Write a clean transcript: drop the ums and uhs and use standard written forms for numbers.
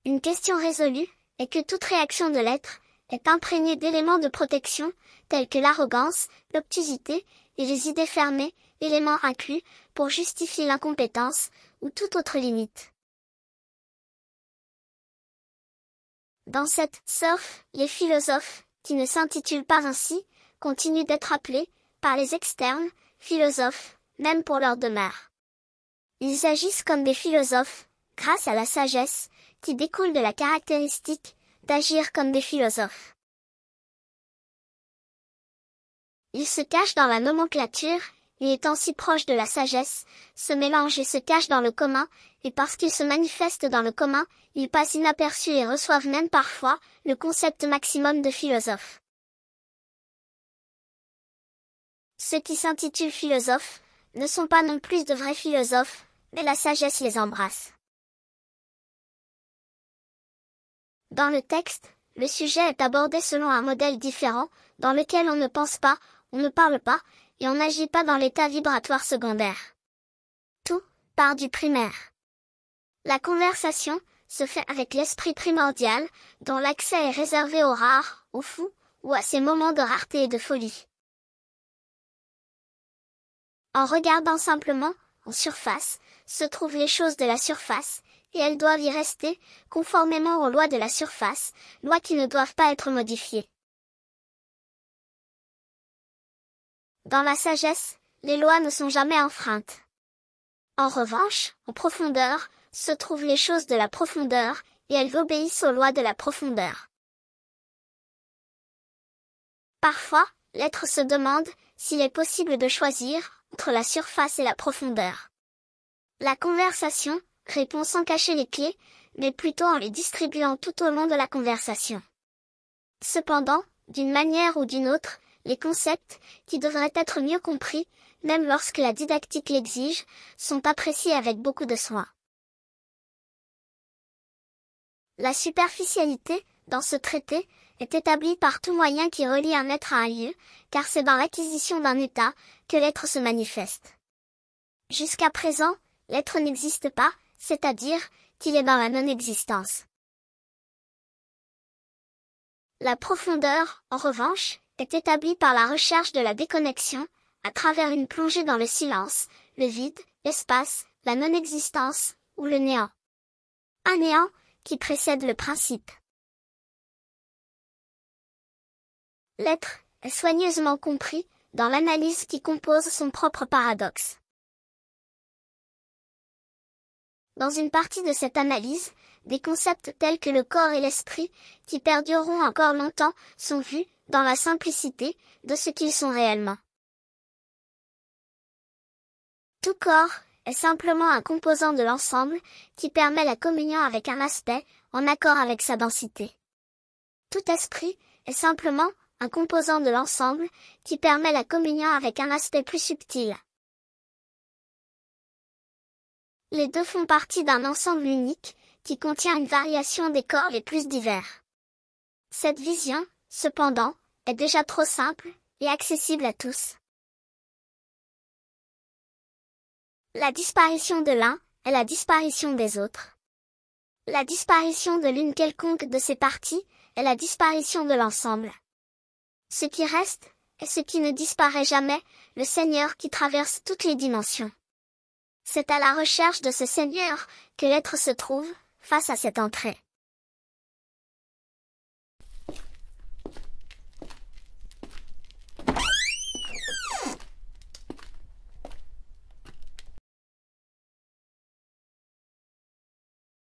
Une question résolue est que toute réaction de l'être est imprégnée d'éléments de protection, tels que l'arrogance, l'obtusité et les idées fermées, éléments inclus, pour justifier l'incompétence, ou toute autre limite. Dans cette surf, les philosophes, qui ne s'intitulent pas ainsi, continuent d'être appelés, par les externes, philosophes, même pour leur demeure. Ils agissent comme des philosophes, grâce à la sagesse, qui découle de la caractéristique d'agir comme des philosophes. Ils se cachent dans la nomenclature, et étant si proches de la sagesse, se mélangent et se cachent dans le commun, et parce qu'ils se manifestent dans le commun, ils passent inaperçus et reçoivent même parfois le concept maximum de philosophe. Ceux qui s'intitulent philosophes ne sont pas non plus de vrais philosophes, mais la sagesse les embrasse. Dans le texte, le sujet est abordé selon un modèle différent, dans lequel on ne pense pas, on ne parle pas, et on n'agit pas dans l'état vibratoire secondaire. Tout part du primaire. La conversation se fait avec l'esprit primordial, dont l'accès est réservé aux rares, aux fous, ou à ces moments de rareté et de folie. En regardant simplement, en surface, se trouvent les choses de la surface, et elles doivent y rester, conformément aux lois de la surface, lois qui ne doivent pas être modifiées. Dans la sagesse, les lois ne sont jamais enfreintes. En revanche, en profondeur, se trouvent les choses de la profondeur, et elles obéissent aux lois de la profondeur. Parfois, l'être se demande s'il est possible de choisir entre la surface et la profondeur. La conversation répond sans cacher les clés, mais plutôt en les distribuant tout au long de la conversation. Cependant, d'une manière ou d'une autre, les concepts, qui devraient être mieux compris, même lorsque la didactique l'exige, sont appréciés avec beaucoup de soin. La superficialité, dans ce traité, est établie par tout moyen qui relie un être à un lieu, car c'est dans l'acquisition d'un état que l'être se manifeste. Jusqu'à présent, l'être n'existe pas, c'est-à-dire qu'il est dans la non-existence. La profondeur, en revanche, est établie par la recherche de la déconnexion, à travers une plongée dans le silence, le vide, l'espace, la non-existence, ou le néant. Un néant, qui précède le principe. L'être est soigneusement compris, dans l'analyse qui compose son propre paradoxe. Dans une partie de cette analyse, des concepts tels que le corps et l'esprit, qui perdureront encore longtemps, sont vus, dans la simplicité, de ce qu'ils sont réellement. Tout corps est simplement un composant de l'ensemble, qui permet la communion avec un aspect, en accord avec sa densité. Tout esprit est simplement un composant de l'ensemble, qui permet la communion avec un aspect plus subtil. Les deux font partie d'un ensemble unique, qui contient une variation des corps les plus divers. Cette vision, cependant, est déjà trop simple, et accessible à tous. La disparition de l'un est la disparition des autres. La disparition de l'une quelconque de ces parties est la disparition de l'ensemble. Ce qui reste est ce qui ne disparaît jamais, le Seigneur qui traverse toutes les dimensions. C'est à la recherche de ce Seigneur que l'être se trouve, face à cette entrée.